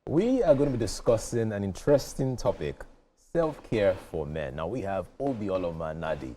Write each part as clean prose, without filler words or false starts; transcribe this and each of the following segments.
We are going to be discussing an interesting topic, self-care for men. Now, we have Oby Olamma Nnadi,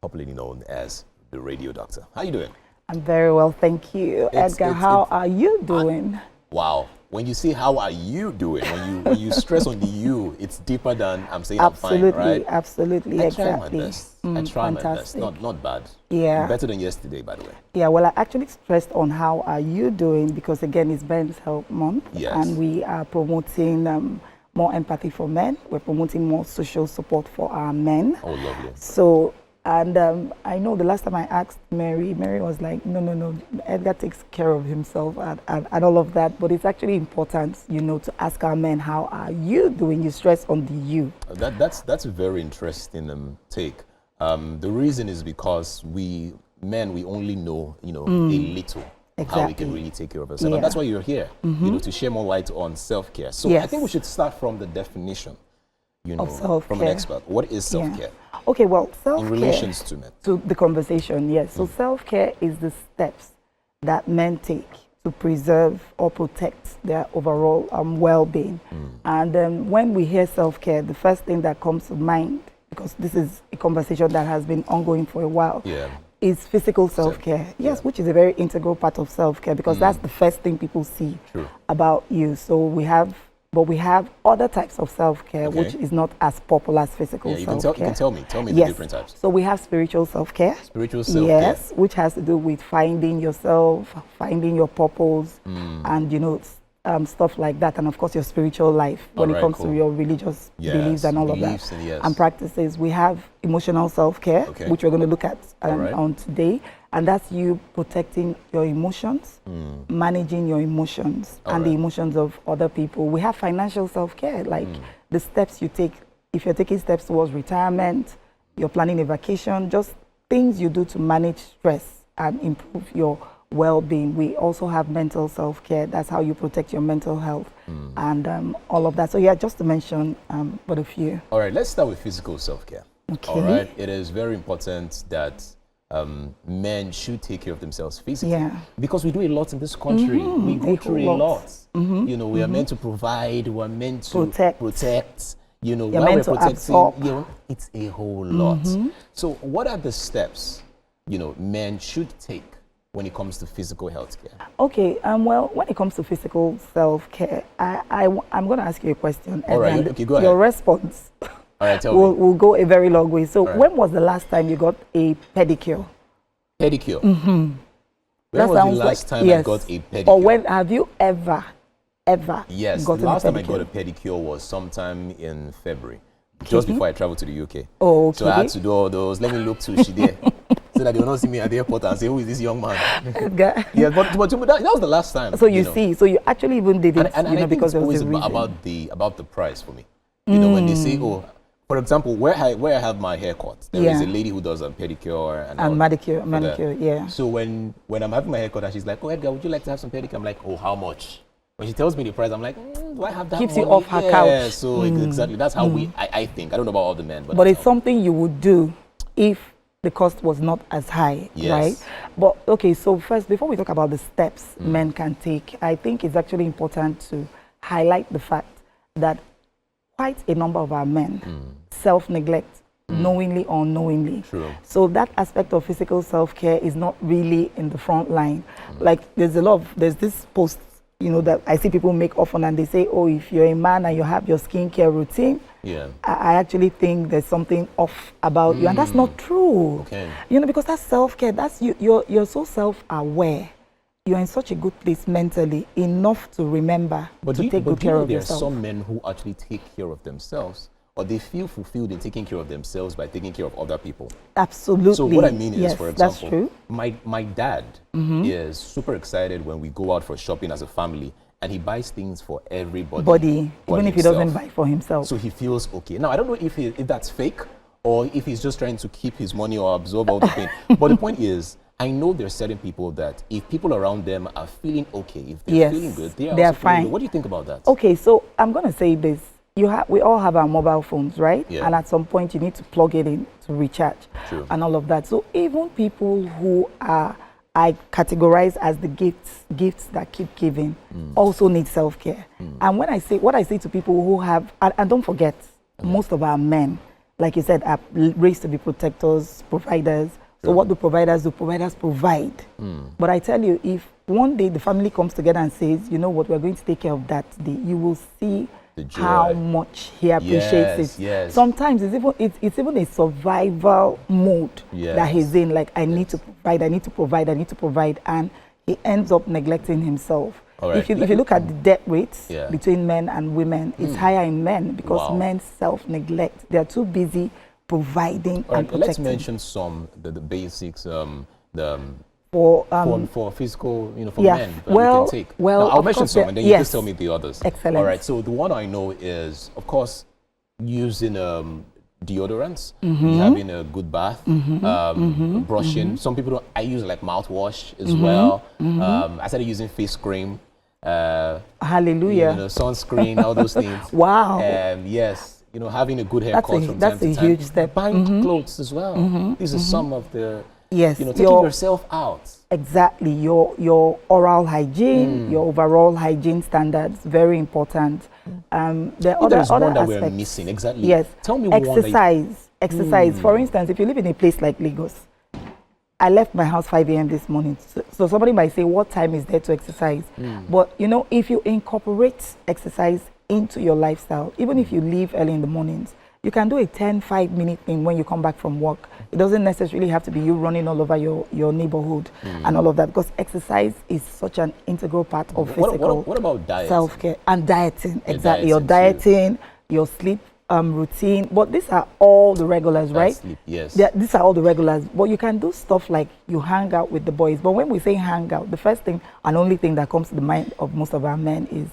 popularly known as the radio doctor. How are you doing? I'm very well, thank you. Edgar, how are you doing? Wow. When you say how are you doing, when you stress on the you, it's deeper than I'm saying Absolutely, I'm fine, right? absolutely, I exactly. try my best. I try my best. Not bad. Yeah. Better than yesterday, by the way. Yeah, well, I actually stressed on how are you doing because, again, it's Men's Health Month. Yes. And we are promoting more empathy for men. We're promoting more social support for our men. Oh, lovely. So, and I know the last time I asked Mary was like, no, Edgar takes care of himself and all of that. But it's actually important, you know, to ask our men, how are you doing? You stress on the you. That's a very interesting take. The reason is because we only know, a little. Exactly. How we can really take care of ourselves. Yeah. And that's why you're here, to share more light on self-care. So Yes. I think we should start from the definition, of self-care. from an expert. What is self-care? Yeah. Okay, well, self-care. In relations to men. To the conversation, yes. So self-care is the steps that men take to preserve or protect their overall well-being. And when we hear self-care, the first thing that comes to mind, because this is a conversation that has been ongoing for a while, is physical self-care. Yes, which is a very integral part of self-care because that's the first thing people see about you. So we have other types of self-care which is not as popular as physical self-care. You can tell me the different types. So we have spiritual self-care. Spiritual self-care. Yes, which has to do with finding yourself, finding your purpose, and stuff like that, and of course your spiritual life when it comes to your religious beliefs and all of that and practices. We have emotional self-care, which we're going to look at on today, and that's you protecting your emotions, managing your emotions and the emotions of other people. We have financial self-care, like the steps you take if you're taking steps towards retirement, you're planning a vacation, just things you do to manage stress and improve your well-being. We also have mental self-care. That's how you protect your mental health and all of that. So yeah, just to mention but a few. All right, let's start with physical self-care. Okay. All right, it is very important that men should take care of themselves physically because we do a lot in this country. We go through a lot. We are meant to provide, we're meant to protect. You're while meant we're to protecting, absorb. it's a whole lot. So what are the steps, men should take when it comes to physical health care? Okay, well, when it comes to physical self-care, I'm going to ask you a question. All right, okay, go ahead. Your response all right, will go a very long way. So when was the last time you got a pedicure? Pedicure? When was the last time I got a pedicure? Or when have you ever Yes, gotten the last a time I pedicure? got a pedicure was sometime in February, just before I traveled to the UK. Oh, okay. So I had to do all those, let me look to Shide, so that they will not see me at the airport and say, who is this young man? Yeah, but that was the last time. So you see, so you actually even did it, and I think because it's always there was a about the price for me. When they say, for example, where I have my haircut, there is a lady who does a pedicure and manicure, yeah. So when I'm having my haircut and she's like, oh Edgar, would you like to have some pedicure? I'm like, oh, how much? When she tells me the price, I'm like, do I have that Keeps money? you off her couch. Yeah, so exactly, that's how I think. I don't know about all the men, but it's something you would do if the cost was not as high, right? But okay, so first, before we talk about the steps men can take, I think it's actually important to highlight the fact that quite a number of our men self-neglect, knowingly or unknowingly. True. So that aspect of physical self-care is not really in the front line. Like there's this post, that I see people make often, and they say, oh, if you're a man and you have your skincare routine, I actually think there's something off about you, and that's not true. Okay. Because that's self-care. That's you're so self-aware. You're in such a good place mentally enough to remember to take good care of yourself. There are some men who actually take care of themselves, or they feel fulfilled in taking care of themselves by taking care of other people. Absolutely. So what I mean is, for example, that's true. My dad is super excited when we go out for shopping as a family, and he buys things for everybody. Even if he doesn't buy for himself. So he feels okay. Now, I don't know if that's fake or if he's just trying to keep his money or absorb all the pain. But the point is, I know there are certain people that if people around them are feeling okay, if they're feeling good, they are fine. Good. What do you think about that? Okay, so I'm going to say this. We all have our mobile phones, right? Yeah. And at some point you need to plug it in to recharge. True. And all of that. So even people who are I categorize as the gifts that keep giving, also need self-care. And when I say, what I say to people who have, and don't forget, most of our men, like you said, are raised to be protectors, providers. So what do providers do? Providers provide. But I tell you, if one day the family comes together and says, you know what, we're going to take care of that day, you will see how much he appreciates it. Sometimes it's even a survival mode that he's in. Like, I need to provide, I need to provide, I need to provide, and he ends up neglecting himself. If you look at the debt rates between men and women, it's higher in men because men self-neglect. They are too busy providing and protecting. Let's mention some the basics. For physical, for men that we can take. Now, I'll mention some and then you just tell me the others. Excellent. All right, so the one I know is, of course, using deodorants, having a good bath, brushing. Some people I use like mouthwash as well. I started using face cream. Hallelujah. Sunscreen, all those things. Wow. Yes, having a good haircut from time to time. That's a huge step. Buying clothes as well. These are some of the... taking yourself out. Exactly. Your oral hygiene, your overall hygiene standards, very important. There are other one that we're missing. Exactly. Yes. Tell me exercise. Exercise. For instance, if you live in a place like Lagos, I left my house 5 a.m. this morning. So somebody might say, what time is there to exercise? But if you incorporate exercise into your lifestyle, even if you leave early in the mornings, you can do a 5-minute thing when you come back from work. It doesn't necessarily have to be you running all over your neighborhood and all of that, because exercise is such an integral part of physical what about diet? Self-care and dieting. Exactly. Your dieting, your sleep routine. But these are all the regulars, right? Sleep, yes. These are all the regulars. But you can do stuff like you hang out with the boys. But when we say hang out, the first thing and only thing that comes to the mind of most of our men is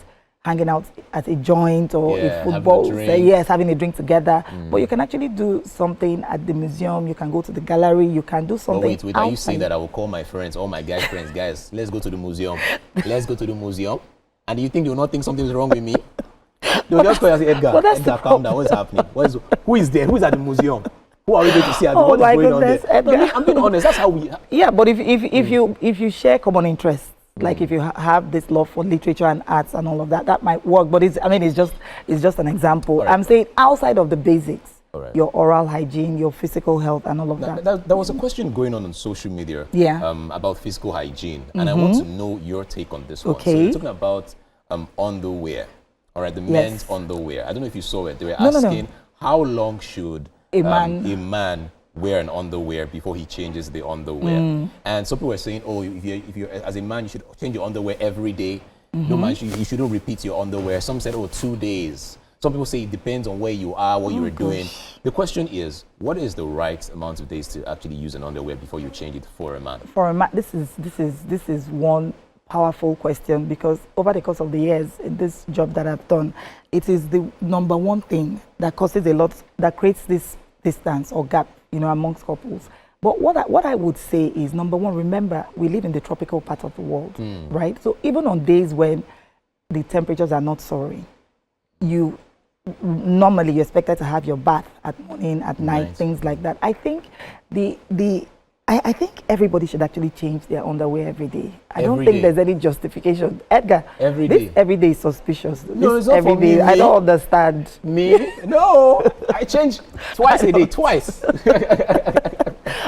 hanging out at a joint or a football, having a drink together. But you can actually do something at the museum. You can go to the gallery. You can do something. Wait, are you saying that I will call my friends, all my guy friends, guys, let's go to the museum. Let's go to the museum. And you think they will not think something's wrong with me? They will just call you and say, Edgar, calm down. What's happening? Who is there? Who is at the museum? Who are we going to see? What is going on there? No, I'm being honest. That's how we. Yeah, but if you share common interests, like if you have this love for literature and arts and all of that, that might work. But it's just an example. Right. I'm saying outside of the basics, your oral hygiene, your physical health, and all of that. There was a question going on social media about physical hygiene, and I want to know your take on this one. So you're talking about underwear, all right, the men's underwear. I don't know if you saw it. They were asking how long should a man wear an underwear before he changes the underwear. And some people were saying, if you're as a man, you should change your underwear every day. No man, you shouldn't repeat your underwear. Some said, 2 days. Some people say it depends on where you are, what you are doing. The question is, what is the right amount of days to actually use an underwear before you change it for a man? For a man, this is one powerful question, because over the course of the years in this job that I've done, it is the number one thing that causes a lot, that creates this distance or gap, amongst couples. But what I would say is, number one, remember, we live in the tropical part of the world, right? So even on days when the temperatures are not soaring, normally you're expected to have your bath at morning, at night, things like that. I think I think everybody should actually change their underwear every day. I don't think there's any justification. Edgar, every day is suspicious. No, it's not every day. I don't understand. Me? No, I change twice a day, twice.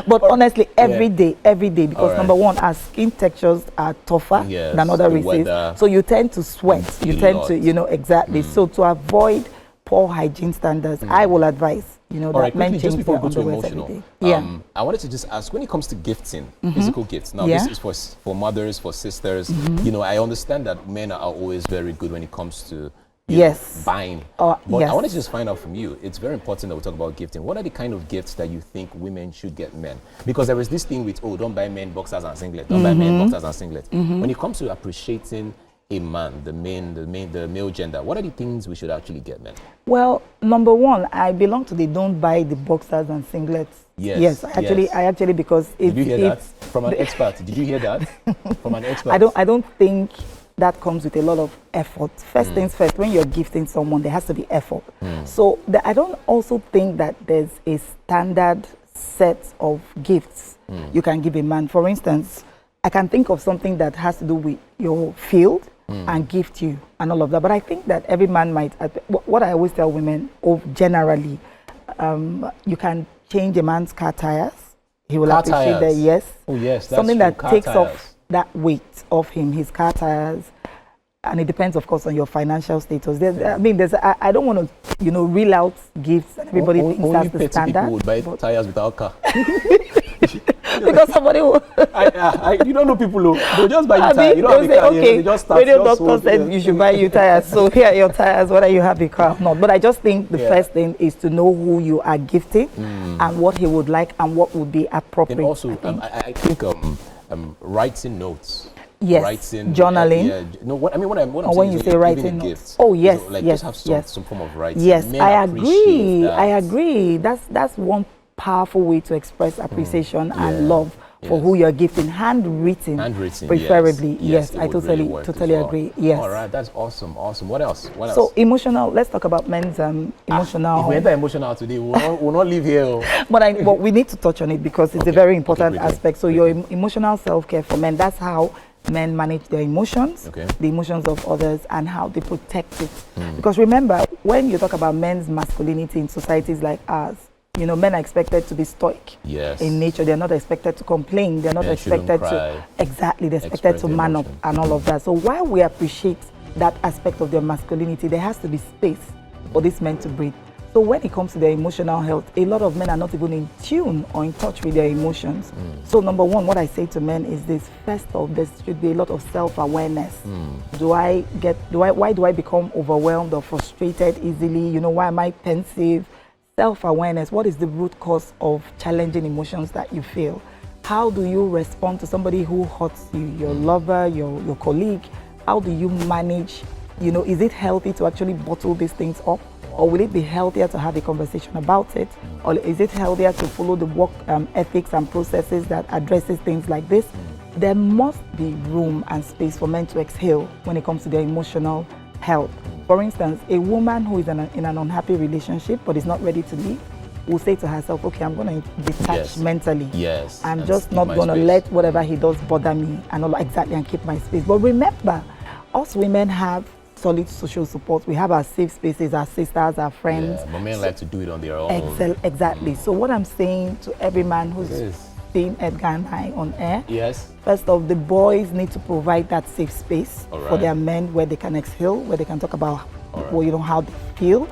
But honestly, every day, because number one, our skin textures are tougher than other races. So you tend to sweat. You tend to, exactly. So to avoid poor hygiene standards, I will advise, that men change their underwear every day. I wanted to just ask, when it comes to gifting, physical gifts, now this is for mothers, for sisters, I understand that men are always very good when it comes to buying. But I wanted to just find out from you, it's very important that we talk about gifting. What are the kind of gifts that you think women should get men? Because there is this thing with, don't buy men boxers and singlets, don't buy men boxers and singlets. When it comes to appreciating a man, the male gender, what are the things we should actually get men? Well, number one, I belong to the don't buy the boxers and singlets. Yes, I actually because did you hear that from an expert? Did you hear that from an expert? I don't think that comes with a lot of effort. First things first, when you're gifting someone, there has to be effort. So I don't also think that there's a standard set of gifts you can give a man. For instance, I can think of something that has to do with your field and gift you and all of that. But I think that every man might, what I always tell women, generally, you can change a man's car tires. He will appreciate that, yes. Oh, yes, that's something true. that takes off that weight off him, his car tires. And it depends, of course, on your financial status. I mean, I don't want to, reel out gifts. And everybody thinks that's the standard. People would buy tires without car. Because somebody will. You don't know people who they'll just buy you tires. You don't have a car. Okay, they just start. Radio doctor said you should buy you tires. So here are your tires, whether you have a car or not. But I just think the first thing is to know who you are gifting and what he would like and what would be appropriate. And also, I think writing notes. Yes, writing, journaling. No, what I'm when you say writing gifts. Oh yes, so, like yes, just have some form of writing. Yes, Men I agree. that. I agree. That's one powerful way to express appreciation and love for who you're gifting. Handwritten, preferably. Yes, I totally agree. Yes. All right, that's awesome. What else? So emotional. Let's talk about men's emotional. If we enter emotional today, we'll not leave here. But we need to touch on it because it's a very important aspect. So your emotional self-care for men. That's how men manage their emotions, the emotions of others, and how they protect it. Because remember, when you talk about men's masculinity in societies like ours, men are expected to be stoic in nature. They're not expected to complain. They're not expected to they're expected to man up and all of that. So while we appreciate that aspect of their masculinity, there has to be space for these men to breathe. So when it comes to their emotional health, a lot of men are not even in tune or in touch with their emotions. So number one, what I say to men is this: first off, there should be a lot of self-awareness. Why do I become overwhelmed or frustrated easily? Why am I pensive? Self-awareness. What is the root cause of challenging emotions that you feel? How do you respond to somebody who hurts you, your lover, your colleague? How do you manage? Is it healthy to actually bottle these things up? Or will it be healthier to have a conversation about it? Or is it healthier to follow the work ethics and processes that addresses things like this? There must be room and space for men to exhale when it comes to their emotional health. For instance, a woman who is in an unhappy relationship but is not ready to leave will say to herself, okay, I'm going to detach mentally. I'm just not going to let whatever he does bother me and keep my space. But remember, us women have solid social support. We have our safe spaces, our sisters, our friends. But men like to do it on their own. Exactly. So what I'm saying to every man who's seeing Edgar and I on air, first off, the boys need to provide that safe space for their men where they can exhale, where they can talk about how they feel,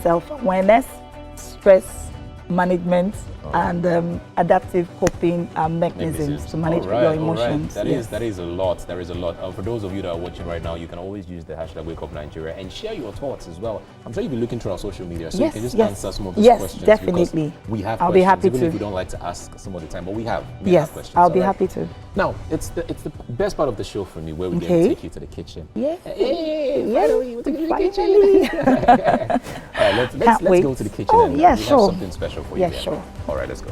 self-awareness, stress management, and adaptive coping mechanisms to manage your emotions. That is a lot. There is a lot. For those of you that are watching right now, you can always use the hashtag #WakeUpNigeria and share your thoughts as well. I'm sure you'll be looking through our social media, so you can just answer some of those questions. Yes, definitely. We have I'll questions, be happy even to. if we don't like to ask some of the time, but we have questions. I'll be happy to. Now, it's the best part of the show for me, where we get to take you to the kitchen. Finally, we're taking you to the kitchen. All right, let's go to the kitchen. Oh, and we have sure. something special for you. Sure. All right, let's go.